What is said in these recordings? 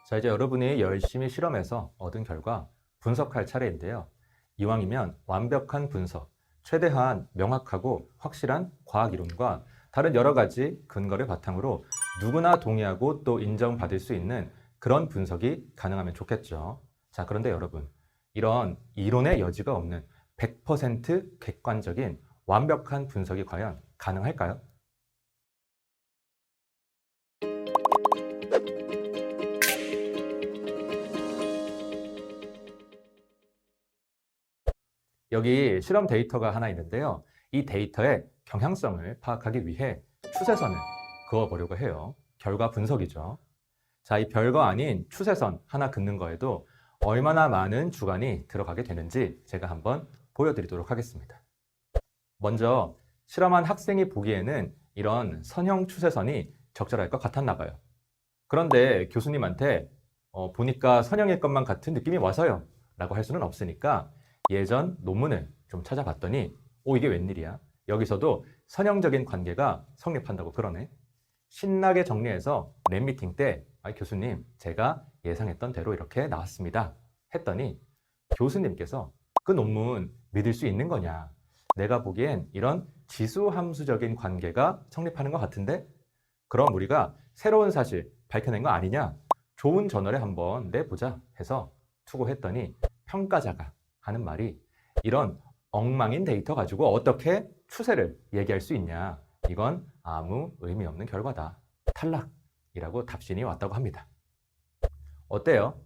자, 이제 여러분이 열심히 실험해서 얻은 결과 분석할 차례인데요. 이왕이면 완벽한 분석, 최대한 명확하고 확실한 과학 이론과 다른 여러 가지 근거를 바탕으로 누구나 동의하고 또 인정받을 수 있는 그런 분석이 가능하면 좋겠죠. 자, 그런데 여러분, 이런 이론의 여지가 없는 100% 객관적인 완벽한 분석이 과연 가능할까요? 여기 실험 데이터가 하나 있는데요. 이 데이터의 경향성을 파악하기 위해 추세선을 그어보려고 해요. 결과 분석이죠. 자, 이 별거 아닌 추세선 하나 긋는 거에도 얼마나 많은 주관이 들어가게 되는지 제가 한번 보여드리도록 하겠습니다. 먼저 실험한 학생이 보기에는 이런 선형 추세선이 적절할 것 같았나 봐요. 그런데 교수님한테 보니까 선형일 것만 같은 느낌이 와서요 라고 할 수는 없으니까 예전 논문을 좀 찾아봤더니 이게 웬일이야? 여기서도 선형적인 관계가 성립한다고 그러네. 신나게 정리해서 랩미팅 때 교수님, 제가 예상했던 대로 이렇게 나왔습니다 했더니 교수님께서 그 논문 믿을 수 있는 거냐? 내가 보기엔 이런 지수함수적인 관계가 성립하는 것 같은데? 그럼 우리가 새로운 사실 밝혀낸 거 아니냐? 좋은 저널에 한번 내보자 해서 투고했더니 평가자가 하는 말이 이런 엉망인 데이터 가지고 어떻게 추세를 얘기할 수 있냐? 이건 아무 의미 없는 결과다. 탈락이라고 답신이 왔다고 합니다. 어때요?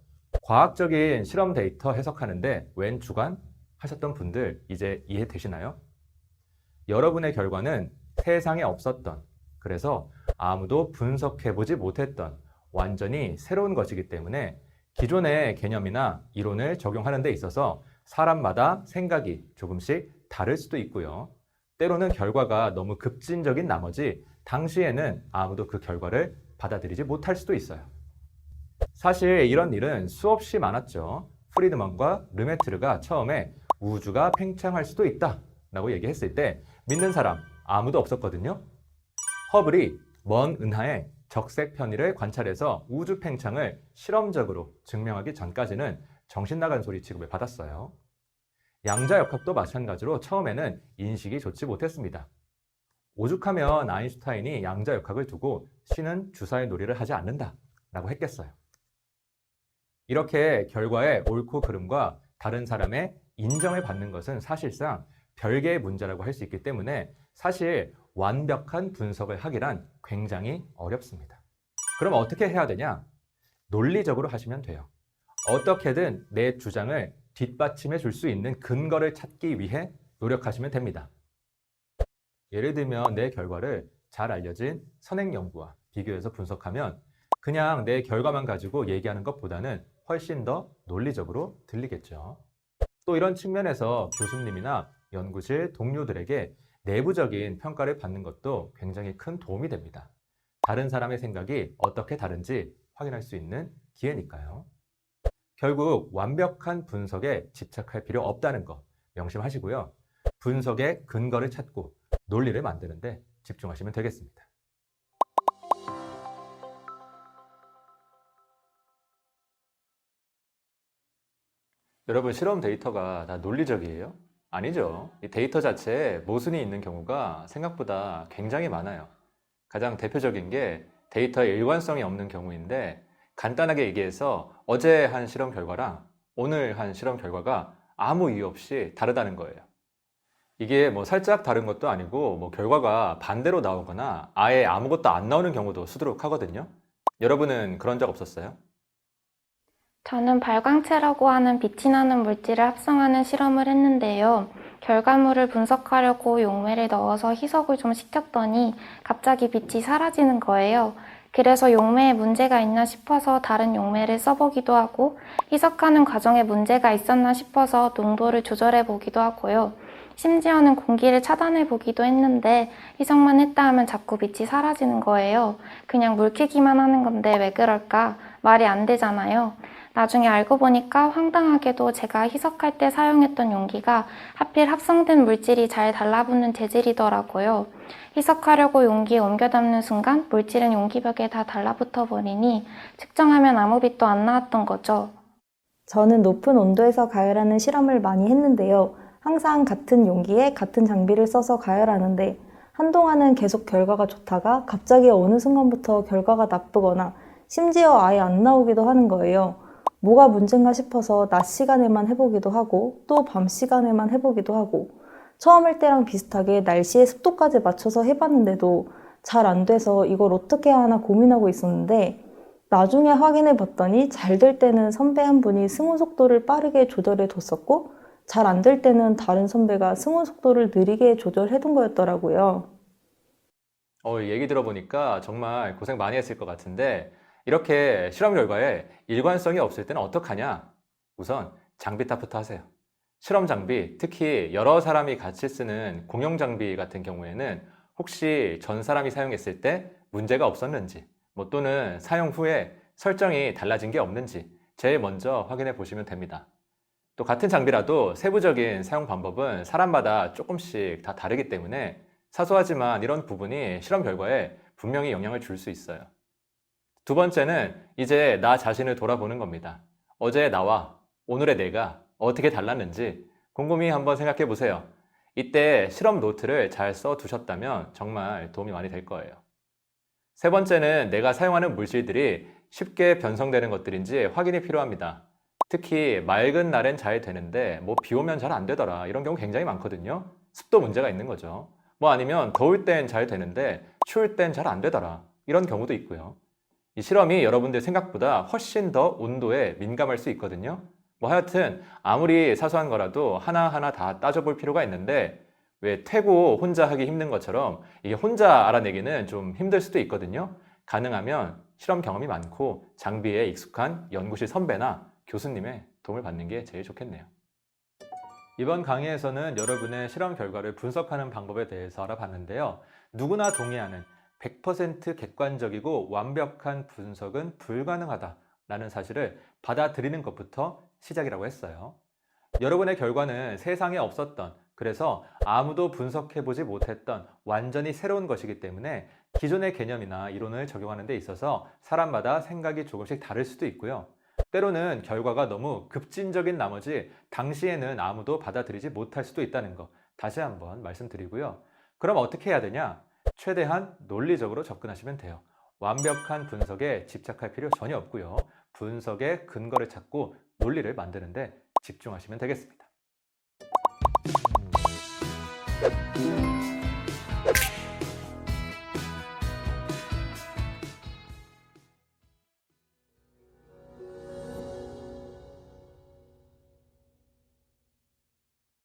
과학적인 실험 데이터 해석하는데 웬 주관 하셨던 분들 이제 이해되시나요? 여러분의 결과는 세상에 없었던, 그래서 아무도 분석해보지 못했던 완전히 새로운 것이기 때문에 기존의 개념이나 이론을 적용하는 데 있어서 사람마다 생각이 조금씩 다를 수도 있고요. 때로는 결과가 너무 급진적인 나머지 당시에는 아무도 그 결과를 받아들이지 못할 수도 있어요. 사실 이런 일은 수없이 많았죠. 프리드먼과 르메트르가 처음에 우주가 팽창할 수도 있다 라고 얘기했을 때 믿는 사람 아무도 없었거든요. 허블이 먼 은하의 적색 편의를 관찰해서 우주 팽창을 실험적으로 증명하기 전까지는 정신 나간 소리 취급을 받았어요. 양자역학도 마찬가지로 처음에는 인식이 좋지 못했습니다. 오죽하면 아인슈타인이 양자역학을 두고 신은 주사위 놀이를 하지 않는다 라고 했겠어요. 이렇게 결과의 옳고 그름과 다른 사람의 인정을 받는 것은 사실상 별개의 문제라고 할 수 있기 때문에 사실 완벽한 분석을 하기란 굉장히 어렵습니다. 그럼 어떻게 해야 되냐? 논리적으로 하시면 돼요. 어떻게든 내 주장을 뒷받침해 줄 수 있는 근거를 찾기 위해 노력하시면 됩니다. 예를 들면 내 결과를 잘 알려진 선행연구와 비교해서 분석하면 그냥 내 결과만 가지고 얘기하는 것보다는 훨씬 더 논리적으로 들리겠죠. 또 이런 측면에서 교수님이나 연구실 동료들에게 내부적인 평가를 받는 것도 굉장히 큰 도움이 됩니다. 다른 사람의 생각이 어떻게 다른지 확인할 수 있는 기회니까요. 결국 완벽한 분석에 집착할 필요 없다는 거 명심하시고요. 분석의 근거를 찾고 논리를 만드는데 집중하시면 되겠습니다. 여러분, 실험 데이터가 다 논리적이에요? 아니죠. 이 데이터 자체에 모순이 있는 경우가 생각보다 굉장히 많아요. 가장 대표적인 게 데이터에 일관성이 없는 경우인데 간단하게 얘기해서 어제 한 실험 결과랑 오늘 한 실험 결과가 아무 이유 없이 다르다는 거예요. 이게 뭐 살짝 다른 것도 아니고 뭐 결과가 반대로 나오거나 아예 아무것도 안 나오는 경우도 수두룩하거든요. 여러분은 그런 적 없었어요? 저는 발광체라고 하는 빛이 나는 물질을 합성하는 실험을 했는데요. 결과물을 분석하려고 용매를 넣어서 희석을 좀 시켰더니 갑자기 빛이 사라지는 거예요. 그래서 용매에 문제가 있나 싶어서 다른 용매를 써보기도 하고 희석하는 과정에 문제가 있었나 싶어서 농도를 조절해 보기도 하고요. 심지어는 공기를 차단해 보기도 했는데 희석만 했다 하면 자꾸 빛이 사라지는 거예요. 그냥 물 캐기만 하는 건데 왜 그럴까? 말이 안 되잖아요. 나중에 알고 보니까 황당하게도 제가 희석할 때 사용했던 용기가 하필 합성된 물질이 잘 달라붙는 재질이더라고요. 희석하려고 용기에 옮겨 담는 순간 물질은 용기벽에 다 달라붙어 버리니 측정하면 아무 빛도 안 나왔던 거죠. 저는 높은 온도에서 가열하는 실험을 많이 했는데요. 항상 같은 용기에 같은 장비를 써서 가열하는데 한동안은 계속 결과가 좋다가 갑자기 어느 순간부터 결과가 나쁘거나 심지어 아예 안 나오기도 하는 거예요. 뭐가 문제인가 싶어서 낮 시간에만 해보기도 하고 또 밤 시간에만 해보기도 하고 처음 할 때랑 비슷하게 날씨의 습도까지 맞춰서 해봤는데도 잘 안 돼서 이걸 어떻게 해야 하나 고민하고 있었는데 나중에 확인해 봤더니 잘 될 때는 선배 한 분이 승우 속도를 빠르게 조절해 뒀었고 잘 안 될 때는 다른 선배가 승우 속도를 느리게 조절해 둔 거였더라고요. 얘기 들어보니까 정말 고생 많이 했을 것 같은데 이렇게 실험 결과에 일관성이 없을 때는 어떡하냐? 우선 장비 탓부터 하세요. 실험 장비, 특히 여러 사람이 같이 쓰는 공용 장비 같은 경우에는 혹시 전 사람이 사용했을 때 문제가 없었는지 또는 사용 후에 설정이 달라진 게 없는지 제일 먼저 확인해 보시면 됩니다. 또 같은 장비라도 세부적인 사용 방법은 사람마다 조금씩 다 다르기 때문에 사소하지만 이런 부분이 실험 결과에 분명히 영향을 줄 수 있어요. 두 번째는 이제 나 자신을 돌아보는 겁니다. 어제의 나와 오늘의 내가 어떻게 달랐는지 곰곰이 한번 생각해 보세요. 이때 실험 노트를 잘 써 두셨다면 정말 도움이 많이 될 거예요. 세 번째는 내가 사용하는 물질들이 쉽게 변성되는 것들인지 확인이 필요합니다. 특히 맑은 날엔 잘 되는데 비 오면 잘 안 되더라 이런 경우 굉장히 많거든요. 습도 문제가 있는 거죠. 아니면 더울 땐 잘 되는데 추울 땐 잘 안 되더라 이런 경우도 있고요. 이 실험이 여러분들 생각보다 훨씬 더 온도에 민감할 수 있거든요. 하여튼 아무리 사소한 거라도 하나하나 다 따져볼 필요가 있는데 왜 퇴고 혼자 하기 힘든 것처럼 이게 혼자 알아내기는 좀 힘들 수도 있거든요. 가능하면 실험 경험이 많고 장비에 익숙한 연구실 선배나 교수님의 도움을 받는 게 제일 좋겠네요. 이번 강의에서는 여러분의 실험 결과를 분석하는 방법에 대해서 알아봤는데요. 누구나 동의하는 100% 객관적이고 완벽한 분석은 불가능하다라는 사실을 받아들이는 것부터 시작이라고 했어요. 여러분의 결과는 세상에 없었던, 그래서 아무도 분석해보지 못했던 완전히 새로운 것이기 때문에 기존의 개념이나 이론을 적용하는 데 있어서 사람마다 생각이 조금씩 다를 수도 있고요. 때로는 결과가 너무 급진적인 나머지 당시에는 아무도 받아들이지 못할 수도 있다는 거 다시 한번 말씀드리고요. 그럼 어떻게 해야 되냐? 최대한 논리적으로 접근하시면 돼요. 완벽한 분석에 집착할 필요 전혀 없고요. 분석의 근거를 찾고 논리를 만드는데 집중하시면 되겠습니다.